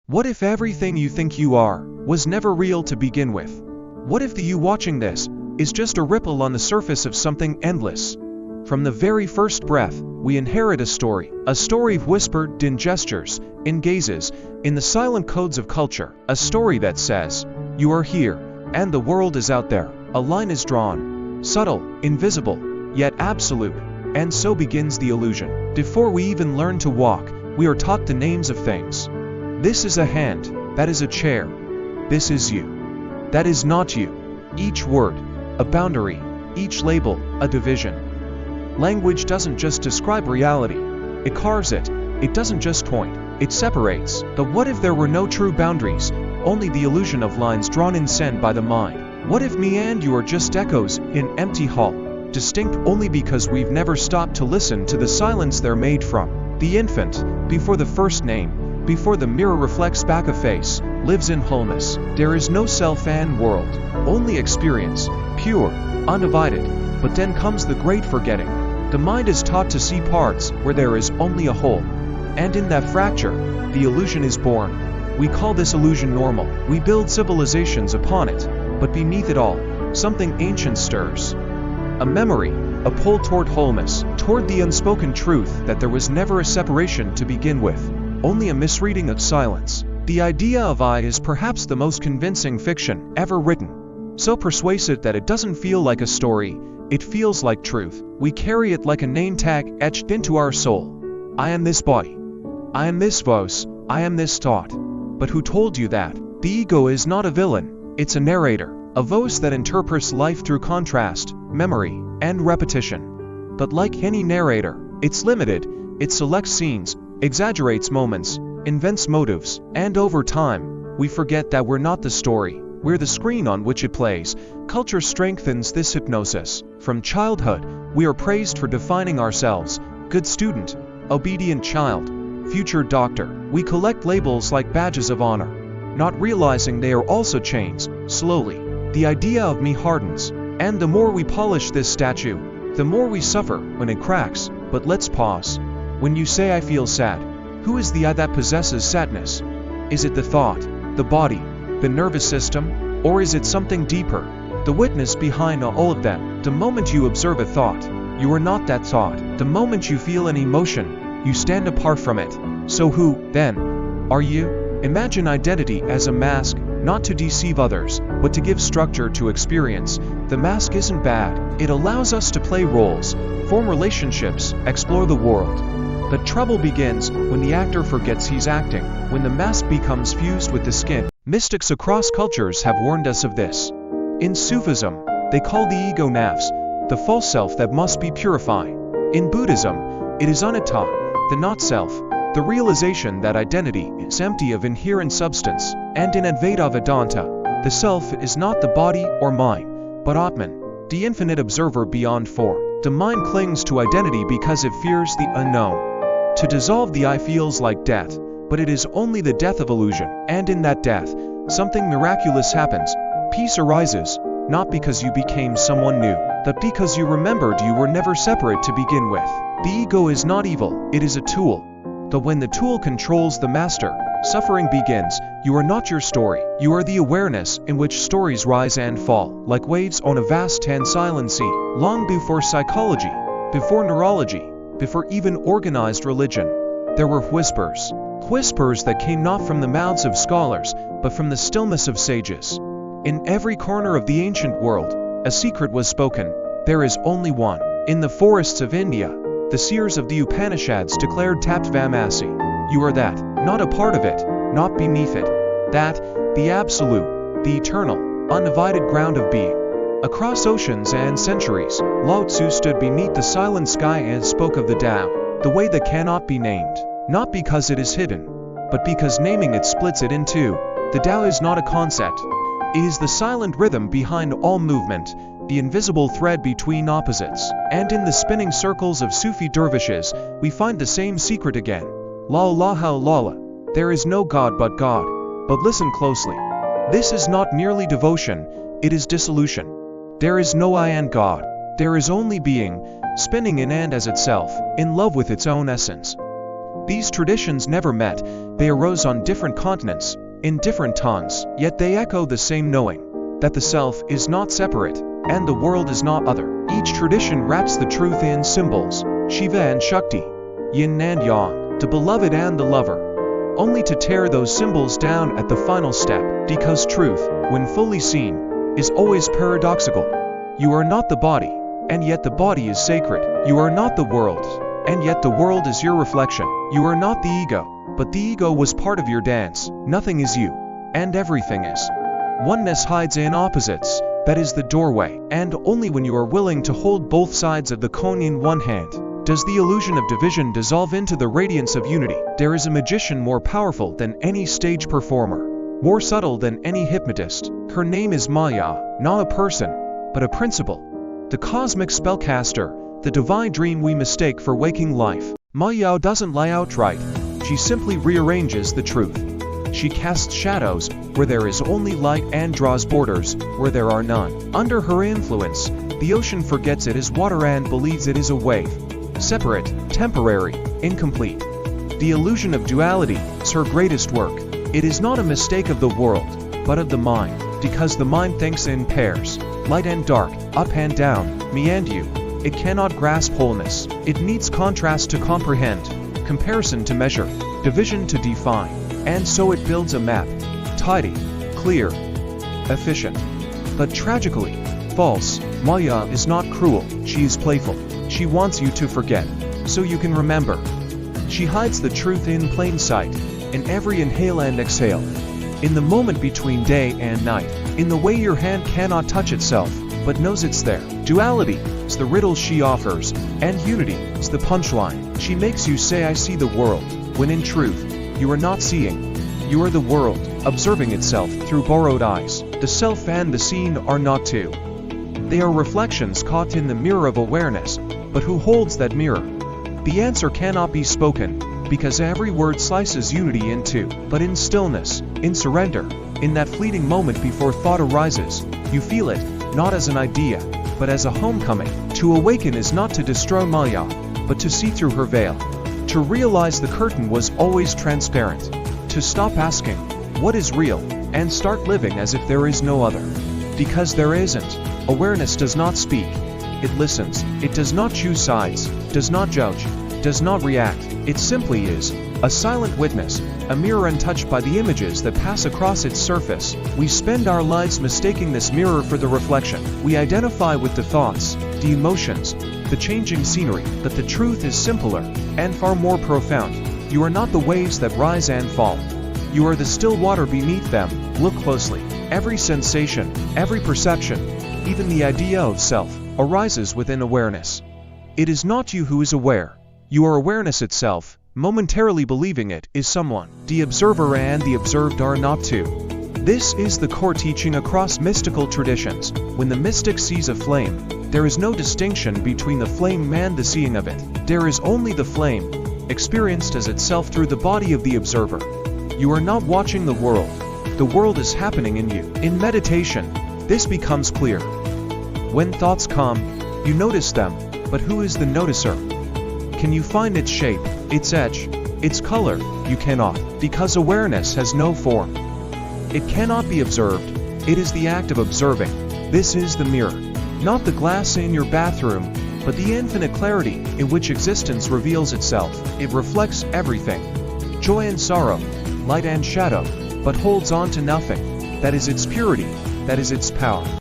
What if everything you think you are was never real to begin with? What if the you watching this is just a ripple on the surface of something endless? From the very first breath, we inherit a story whispered in gestures, in gazes, in the silent codes of culture, a story that says, you are here, and the world is out there. A line is drawn, subtle, invisible, yet absolute, and so begins the illusion. Before we even learn to walk, we are taught the names of things. This is a hand, that is a chair, this is you, that is not you. Each word, a boundary, each label, a division. Language doesn't just describe reality, it carves it. It doesn't just point, it separates. But what if there were no true boundaries, only the illusion of lines drawn in sand by the mind? What if me and you are just echoes in empty hall, distinct only because we've never stopped to listen to the silence they're made from? The infant, before the first name, before the mirror reflects back a face, lives in wholeness. There is no self and world, only experience, pure, undivided. But then comes the great forgetting. The mind is taught to see parts where there is only a whole. And in that fracture, the illusion is born. We call this illusion normal. We build civilizations upon it. But beneath it all, something ancient stirs. A memory, a pull toward wholeness, toward the unspoken truth that there was never a separation to begin with, only a misreading of silence. The idea of I is perhaps the most convincing fiction ever written. So persuasive that it doesn't feel like a story, it feels like truth. We carry it like a name tag etched into our soul. I am this body. I am this voice. I am this thought. But who told you that? The ego is not a villain, it's a narrator, a voice that interprets life through contrast, memory, and repetition. But like any narrator, it's limited, it selects scenes, exaggerates moments, invents motives, and over time, we forget that we're not the story, we're the screen on which it plays. Culture strengthens this hypnosis. From childhood, we are praised for defining ourselves: good student, obedient child, future doctor. We collect labels like badges of honor, not realizing they are also chains. Slowly, the idea of me hardens, and the more we polish this statue, the more we suffer when it cracks. But let's pause. When you say I feel sad, who is the I that possesses sadness? Is it the thought, the body, the nervous system, or is it something deeper? The witness behind all of them. The moment you observe a thought, you are not that thought. The moment you feel an emotion, you stand apart from it. So who, then, are you? Imagine identity as a mask, not to deceive others, but to give structure to experience. The mask isn't bad. It allows us to play roles, form relationships, explore the world. But trouble begins when the actor forgets he's acting, when the mask becomes fused with the skin. Mystics across cultures have warned us of this. In Sufism, they call the ego nafs, the false self that must be purified. In Buddhism, it is anatta, the not self, the realization that identity is empty of inherent substance. And in Advaita Vedanta, the self is not the body or mind, but Atman, the infinite observer beyond form. The mind clings to identity because it fears the unknown. To dissolve the I feels like death, but it is only the death of illusion. And in that death, something miraculous happens. Peace arises, not because you became someone new, but because you remembered you were never separate to begin with. The ego is not evil, it is a tool. But when the tool controls the master, suffering begins. You are not your story. You are the awareness in which stories rise and fall, like waves on a vast and silent sea. Long before psychology, before neurology, before even organized religion, there were whispers. Whispers that came not from the mouths of scholars, but from the stillness of sages. In every corner of the ancient world, a secret was spoken. There is only one. In the forests of India, the seers of the Upanishads declared Tattvamasi. You are that, not a part of it, not beneath it. That, the absolute, the eternal, undivided ground of being. Across oceans and centuries, Lao Tzu stood beneath the silent sky and spoke of the Tao, the way that cannot be named. Not because it is hidden, but because naming it splits it in two. The Tao is not a concept. It is the silent rhythm behind all movement, the invisible thread between opposites. And in the spinning circles of Sufi dervishes, we find the same secret again. La ilaha illallah. There is no God but God. But listen closely. This is not merely devotion, it is dissolution. There is no I and God. There is only being, spinning in and as itself, in love with its own essence. These traditions never met, They arose on different continents, in different tongues, yet they echo the same knowing, that the self is not separate, and the world is not other. Each tradition wraps the truth in symbols, Shiva and Shakti, Yin and Yang, the beloved and the lover, only to tear those symbols down at the final step, because truth, when fully seen, is always paradoxical. You are not the body, and yet the body is sacred. You are not the world, and yet the world is your reflection. You are not the ego, but the ego was part of your dance. Nothing is you, and everything is. Oneness hides in opposites, that is the doorway, and only when you are willing to hold both sides of the cone in one hand, does the illusion of division dissolve into the radiance of unity. There is a magician more powerful than any stage performer, more subtle than any hypnotist. Her name is Maya, not a person, but a principle. The cosmic spellcaster, the divine dream we mistake for waking life. Maya doesn't lie outright, she simply rearranges the truth. She casts shadows where there is only light and draws borders where there are none. Under her influence, the ocean forgets it is water and believes it is a wave. Separate, temporary, incomplete. The illusion of duality is her greatest work. It is not a mistake of the world, but of the mind, because the mind thinks in pairs, light and dark, up and down, me and you. It cannot grasp wholeness. It needs contrast to comprehend, comparison to measure, division to define, and so it builds a map, tidy, clear, efficient. But tragically, false. Maya is not cruel, she is playful. She wants you to forget, so you can remember. She hides the truth in plain sight, in every inhale and exhale, in the moment between day and night, in the way your hand cannot touch itself, but knows it's there. Duality is the riddle she offers, and unity is the punchline. She makes you say I see the world, when in truth, you are not seeing. You are the world, observing itself through borrowed eyes. The self and the seen are not two. They are reflections caught in the mirror of awareness, but who holds that mirror? The answer cannot be spoken, because every word slices unity in two. But in stillness, in surrender, in that fleeting moment before thought arises, you feel it, not as an idea, but as a homecoming. To awaken is not to destroy Maya, but to see through her veil. To realize the curtain was always transparent. To stop asking, what is real, and start living as if there is no other. Because there isn't. Awareness does not speak. It listens. It does not choose sides, does not judge, does not react. It simply is, a silent witness, a mirror untouched by the images that pass across its surface. We spend our lives mistaking this mirror for the reflection. We identify with the thoughts, the emotions, the changing scenery, but the truth is simpler, and far more profound. You are not the waves that rise and fall. You are the still water beneath them. Look closely. Every sensation, every perception, even the idea of self, arises within awareness. It is not you who is aware. You are awareness itself. Momentarily believing it is someone. The observer and the observed are not two. This is the core teaching across mystical traditions. When the mystic sees a flame, there is no distinction between the flame and the seeing of it. There is only the flame, experienced as itself through the body of the observer. You are not watching the world is happening in you. In meditation, this becomes clear. When thoughts come, you notice them, but who is the noticer? Can you find its shape, its edge, its color? You cannot, because awareness has no form. It cannot be observed. It is the act of observing. This is the mirror, not the glass in your bathroom, but the infinite clarity in which existence reveals itself. It reflects everything, joy and sorrow, light and shadow, but holds on to nothing. That is its purity, that is its power.